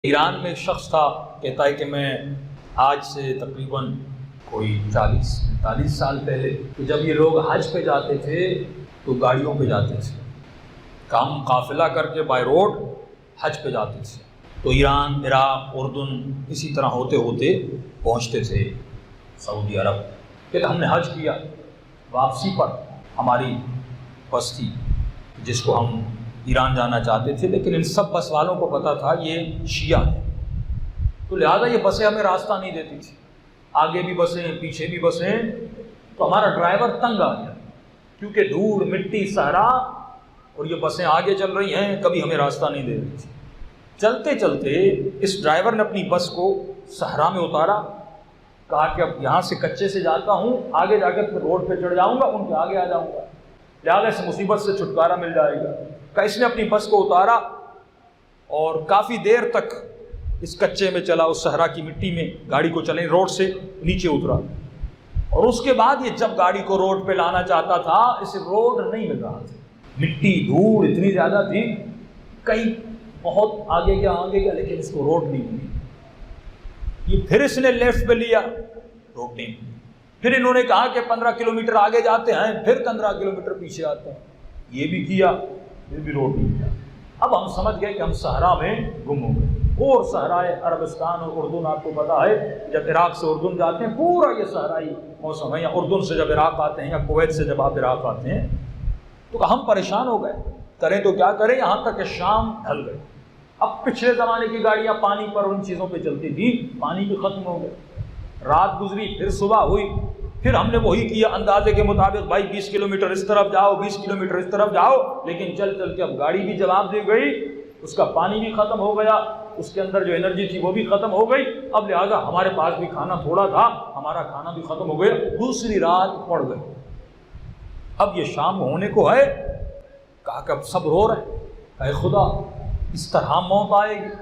ایران میں ایک شخص تھا، کہتا ہے کہ میں آج سے تقریباً کوئی 40-45 سال پہلے کہ جب یہ لوگ حج پہ جاتے تھے تو گاڑیوں پہ جاتے تھے، کام قافلہ کر کے بائی روڈ حج پہ جاتے تھے، تو ایران، عراق، اردن اسی طرح ہوتے ہوتے پہنچتے تھے سعودی عرب۔ کہ ہم نے حج کیا، واپسی پر ہماری بس تھی جس کو ہم ایران جانا چاہتے تھے، لیکن ان سب بس والوں کو پتہ تھا یہ شیعہ ہے، تو لہٰذا یہ بسیں ہمیں راستہ نہیں دیتی تھی، آگے بھی بسیں پیچھے بھی بسیں، تو ہمارا ڈرائیور تنگ آ گیا کیونکہ دھول مٹی صحرا اور یہ بسیں آگے چل رہی ہیں، کبھی ہمیں راستہ نہیں دے رہی تھی۔ چلتے چلتے اس ڈرائیور نے اپنی بس کو صحرا میں اتارا، کہا کہ اب یہاں سے کچے سے جاتا ہوں، آگے جا کے پھر روڈ پہ چڑھ جاؤں گا، ان کے آگے آ جاؤں گا، لہٰذا اس مصیبت سے چھٹکارا مل جائے گا۔ کہ اس نے اپنی بس کو اتارا اور کافی دیر تک اس کچے میں چلا، اس صحرا کی مٹی میں گاڑی کو چلیں، روڈ سے نیچے اترا، اور اس کے بعد یہ جب گاڑی کو روڈ پہ لانا چاہتا تھا اسے روڈ نہیں مل رہا تھا، مٹی دھول اتنی زیادہ تھی، کئی بہت آگے گیا لیکن اس کو روڈ نہیں ملی۔ یہ پھر اس نے لیفٹ پہ لیا، روڈ نہیں ملی، پھر انہوں نے کہا کہ 15 کلومیٹر آگے جاتے ہیں، پھر 15 کلومیٹر پیچھے آتے ہیں، یہ بھی کیا، پھر بھی روڈ نہیں ملا۔ اب ہم سمجھ گئے کہ ہم صحرا میں گم ہو گئے، اور صحرائے عربستان اور اردن، آپ کو پتا ہے جب عراق سے اردن جاتے ہیں پورا یہ صحرائی موسم ہے، یا اردن سے جب عراق آتے ہیں یا کویت سے جب آپ عراق آتے ہیں، تو ہم پریشان ہو گئے، کریں تو کیا کریں، یہاں تک کہ شام ڈھل گئے۔ اب پچھلے زمانے کی گاڑیاں پانی پر ان چیزوں پہ چلتی تھی، پانی بھی ختم ہو گئے، رات گزری، پھر صبح ہوئی، پھر ہم نے وہی کیا اندازے کے مطابق، بھائی 20 کلومیٹر اس طرف جاؤ، 20 کلومیٹر اس طرف جاؤ، لیکن چل چل کے اب گاڑی بھی جواب دے گئی، اس کا پانی بھی ختم ہو گیا، اس کے اندر جو انرجی تھی وہ بھی ختم ہو گئی، اب لہٰذا ہمارے پاس بھی کھانا تھوڑا تھا، ہمارا کھانا بھی ختم ہو گیا، دوسری رات پڑ گئی۔ اب یہ شام ہونے کو ہے، کہا کہ اب سب رو رہے ہیں، اے خدا اس طرح موت آئے گی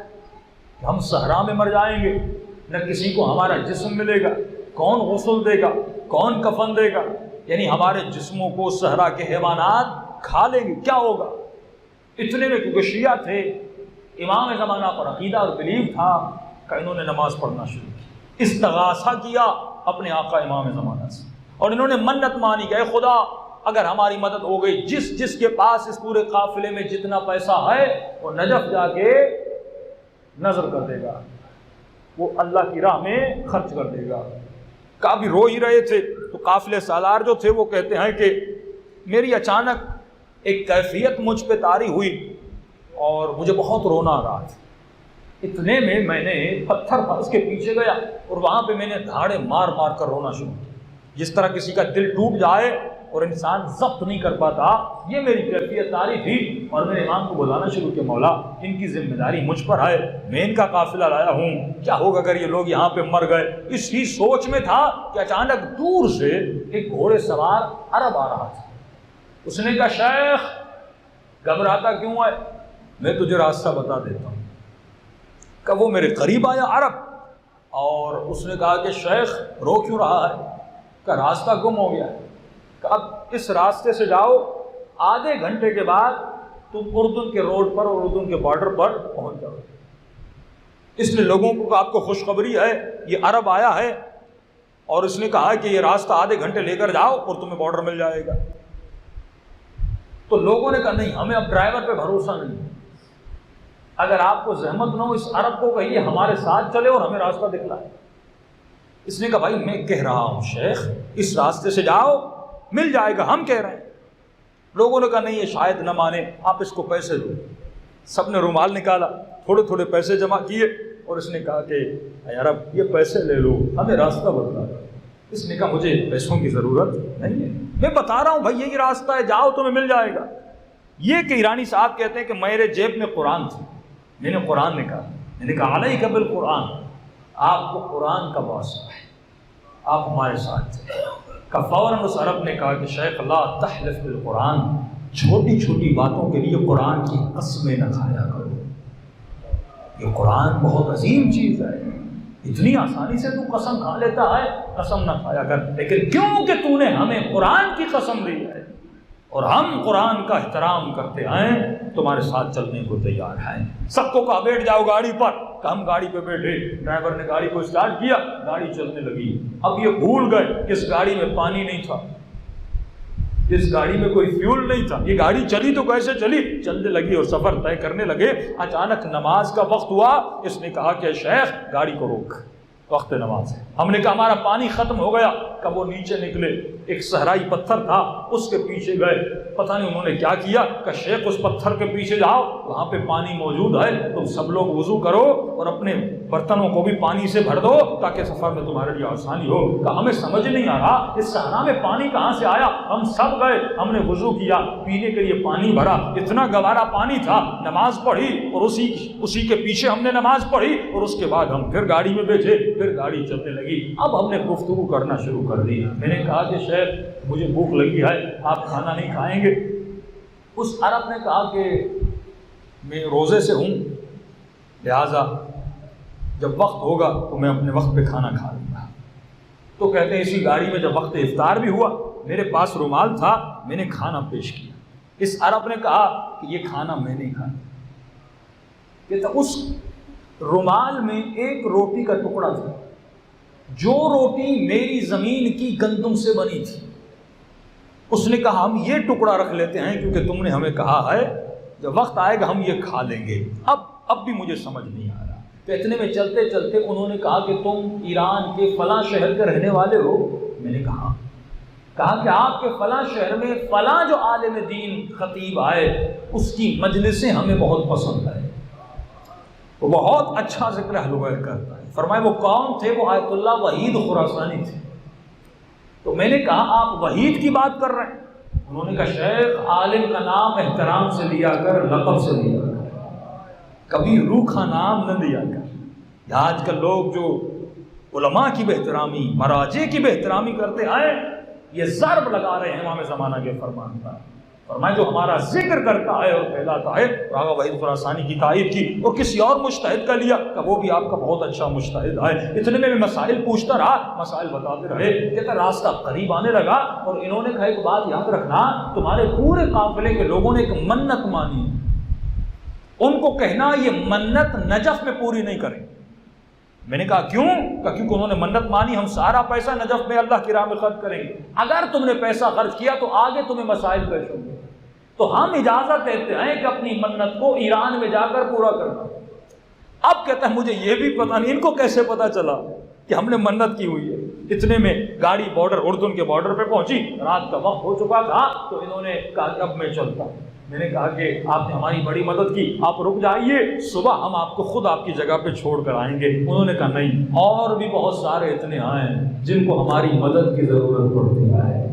کہ ہم صحرا میں مر جائیں گے، نہ کسی کو ہمارا جسم ملے گا، کون غسل دے گا، کون کفن دے گا، یعنی ہمارے جسموں کو صحرا کے حیوانات کھا لیں گے، کیا ہوگا؟ اتنے میں کیونکہ شیعہ تھے، امام زمانہ پر عقیدہ اور بلیو تھا، کہ انہوں نے نماز پڑھنا شروع کی، استغاثہ کیا اپنے آقا امام زمانہ سے، اور انہوں نے منت مانی کہ اے خدا اگر ہماری مدد ہو گئی، جس کے پاس اس پورے قافلے میں جتنا پیسہ ہے وہ نجف جا کے نظر کر دے گا، وہ اللہ کی راہ میں خرچ کر دے گا۔ کافی رو ہی رہے تھے، تو قافلے سالار جو تھے وہ کہتے ہیں کہ میری اچانک ایک کیفیت مجھ پہ طاری ہوئی اور مجھے بہت رونا آ رہا تھا، اتنے میں نے پتھر پھنس کے پیچھے گیا اور وہاں پہ میں نے دھاڑے مار مار کر رونا شروع کیا، جس طرح کسی کا دل ٹوٹ جائے اور انسان ضبط نہیں کر پاتا، یہ میری کیفیت طاری تھی، اور میں نے امام کو بلانا شروع کیا، مولا ان کی ذمہ داری مجھ پر ہے، میں ان کا قافلہ لایا ہوں، کیا ہوگا اگر یہ لوگ یہاں پہ مر گئے؟ اسی سوچ میں تھا کہ اچانک دور سے ایک گھوڑے سوار عرب آ رہا تھا، اس نے کہا شیخ گھبراتا کیوں ہے، میں تجھے راستہ بتا دیتا ہوں۔ کہ وہ میرے قریب آیا عرب، اور اس نے کہا کہ شیخ رو کیوں رہا ہے؟ کہ راستہ گم ہو گیا ہے، کہ اب اس راستے سے جاؤ، آدھے گھنٹے کے بعد تم اردن کے روڈ پر اور اردن کے بارڈر پر پہنچ جاؤ۔ اس نے لوگوں کو آپ کو خوشخبری ہے، یہ عرب آیا ہے اور اس نے کہا کہ یہ راستہ آدھے گھنٹے لے کر جاؤ اور تمہیں بارڈر مل جائے گا۔ تو لوگوں نے کہا نہیں، ہمیں اب ڈرائیور پہ بھروسہ نہیں، اگر آپ کو زحمت نہ ہو اس عرب کو کہیے ہمارے ساتھ چلے اور ہمیں راستہ دکھلائے۔ اس نے کہا بھائی میں کہہ رہا ہوں شیخ اس راستے سے جاؤ، مل جائے گا، ہم کہہ رہے ہیں۔ لوگوں نے کہا نہیں یہ شاید نہ مانے، آپ اس کو پیسے دو۔ سب نے رومال نکالا، تھوڑے تھوڑے پیسے جمع کیے، اور اس نے کہا کہ اے عرب یہ پیسے لے لو، ہمیں راستہ بتلا دو۔ اس نے کہا مجھے پیسوں کی ضرورت نہیں ہے، میں بتا رہا ہوں بھائی یہی راستہ ہے، جاؤ تمہیں مل جائے گا۔ یہ کہ ایرانی صاحب کہتے ہیں کہ میرے جیب میں قرآن تھی، میں نے قرآن نکالا، میں نے کہا علیک بالقرآن، آپ کو قرآن کا واسطہ ہے، آپ ہمارے ساتھ تھے۔ کہ فوراً اس عرب نے کہا کہ شیخ لا تحلف بالقرآن، چھوٹی چھوٹی باتوں کے لیے قرآن کی قسمیں نہ کھایا کرو، یہ قرآن بہت عظیم چیز ہے، اتنی آسانی سے تو قسم کھا لیتا ہے، قسم نہ کھایا کر، لیکن کیوں کہ تو نے ہمیں قرآن کی قسم دی ہے اور ہم قرآن کا احترام کرتے ہیں، تمہارے ساتھ چلنے کو تیار ہیں۔ سب کو کہا بیٹھ جاؤ گاڑی پر، کہ ہم گاڑی پہ بیٹھے، ڈرائیور نے گاڑی کو اسٹارٹ کیا، گاڑی چلنے لگی۔ اب یہ بھول گئے کہ اس گاڑی میں پانی نہیں تھا، اس گاڑی میں کوئی فیول نہیں تھا، یہ گاڑی چلی تو کیسے چلی، چلنے لگی اور سفر طے کرنے لگے۔ اچانک نماز کا وقت ہوا، اس نے کہا کہ شیخ گاڑی کو روک، وقت نماز ہے۔ ہم نے کہا ہمارا پانی ختم ہو گیا۔ کب وہ نیچے نکلے، ایک صحرائی پتھر تھا، اس کے پیچھے گئے، پتہ نہیں انہوں نے کیا کیا کہ شیخ اس پتھر کے پیچھے جاؤ، وہاں پہ پانی موجود ہے، تم سب لوگ وضو کرو اور اپنے برتنوں کو بھی پانی سے بھر دو تاکہ سفر میں تمہارے لیے آسانی ہو۔ کہ ہمیں سمجھ نہیں آ رہا اس صحرا میں پانی کہاں سے آیا۔ ہم سب گئے، ہم نے وضو کیا، پینے کے لیے پانی بھرا، اتنا گوارا پانی تھا، نماز پڑھی اور اسی کے پیچھے ہم نے نماز پڑھی، اور اس کے بعد ہم پھر گاڑی میں بیٹھے، پھر گاڑی چلنے لگی۔ اب ہم نے گفتگو کرنا شروع کر دی۔ میں نے کہا کہ شیخ مجھے بھوک لگی ہے، آپ کھانا نہیں کھائیں گے؟ اس عرب نے کہا کہ میں روزے سے ہوں، لہٰذا جب وقت ہوگا تو میں اپنے وقت پہ کھانا کھا لوں گا۔ تو کہتے ہیں اسی گاڑی میں جب وقت افطار بھی ہوا، میرے پاس رومال تھا، میں نے کھانا پیش کیا۔ اس عرب نے کہا کہ یہ کھانا میں نہیں کھاتا۔ کہتا اس رومال میں ایک روٹی کا ٹکڑا تھا، جو روٹی میری زمین کی گندم سے بنی تھی۔ اس نے کہا ہم یہ ٹکڑا رکھ لیتے ہیں کیونکہ تم نے ہمیں کہا ہے جب وقت آئے گا ہم یہ کھا لیں گے۔ اب بھی مجھے سمجھ نہیں آ رہا۔ تو اتنے میں چلتے چلتے انہوں نے کہا کہ تم ایران کے فلاں شہر کے رہنے والے ہو؟ میں نے کہا کہ آپ کے فلاں شہر میں فلاں جو عالم دین خطیب آئے اس کی مجلسیں ہمیں بہت پسند آئے، وہ بہت اچھا ذکر اہل بیت کرتا ہے۔ فرمائے وہ کون تھے؟ وہ آیت اللہ وحید خراسانی تھے۔ تو میں نے کہا آپ وحید کی بات کر رہے ہیں؟ انہوں نے کہا شیخ عالم کا نام احترام سے لیا کر، لقب سے لیا کر، کبھی روکھا نام نہ لیا کر۔ آج کل لوگ جو علماء کی بہترامی، مراجع کی بہترامی کرتے ہیں، یہ ضرب لگا رہے ہیں امام زمانہ کے فرمان پر۔ فرمائے جو ہمارا ذکر کرتا ہے اور پھیلاتا ہے، آغا وحید خراسانی کی تائید کی اور کسی اور مجتہد کا لیا کہ وہ بھی آپ کا بہت اچھا مجتہد ہے۔ اتنے میں مسائل پوچھتا رہا، مسائل بتاتے رہے، کہتا راستہ قریب آنے لگا اور انہوں نے کہا ایک بات یاد رکھنا، تمہارے پورے قافلے کے لوگوں نے ایک منت مانی، ان کو کہنا یہ منت نجف میں پوری نہیں کریں۔ میں نے کہا کیوں؟ کیونکہ انہوں نے منت مانی، ہم سارا پیسہ نجف میں اللہ کی راہ میں خرچ کریں گے، اگر تم نے پیسہ خرچ کیا تو آگے تمہیں مسائل پیش ہوں گے، تو ہم اجازت دیتے ہیں کہ اپنی منت کو ایران میں جا کر پورا کرنا۔ اب کہتا ہے مجھے یہ بھی پتہ نہیں ان کو کیسے پتا چلا کہ ہم نے منت کی ہوئی ہے۔ اتنے میں گاڑی بارڈر، اردن کے بارڈر پہ پہنچی، رات کا وقت ہو چکا تھا، تو انہوں نے کہا کہ اب میں چلتا ہوں۔ میں نے کہا کہ آپ نے ہماری بڑی مدد کی، آپ رک جائیے، صبح ہم آپ کو خود آپ کی جگہ پہ چھوڑ کر آئیں گے۔ انہوں نے کہا نہیں، اور بھی بہت سارے اتنے آئے جن کو ہماری مدد کی ضرورت پڑتی ہے۔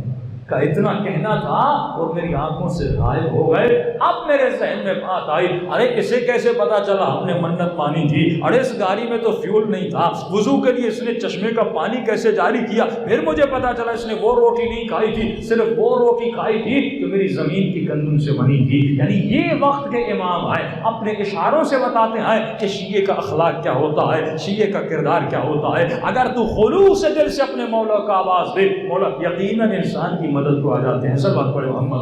کا اتنا کہنا تھا اور میری آنکھوں سے غائب ہو گئے۔ اب میرے ذہن میں بات آئی، ارے اسے کیسے پتا چلا ہم نے منت مانی تھی؟ ارے اس گاڑی میں تو فیول نہیں تھا، وضو کے لیے اس نے چشمے کا پانی کیسے جاری کیا؟ پھر مجھے پتا چلا اس نے وہ روٹی نہیں کھائی تھی، صرف وہ روٹی کھائی تھی جو میری زمین کی گندم سے بنی تھی۔ یعنی یہ وقت کے امام ہیں، اپنے اشاروں سے بتاتے ہیں کہ شیعہ کا اخلاق کیا ہوتا ہے، شیعہ کا کردار کیا ہوتا ہے۔ اگر تو خلوص دل سے اپنے مولا کا آواز دے، مولا یقیناً انسان کی مدد کو آ جاتے ہیں۔ سب بات پڑھے محمد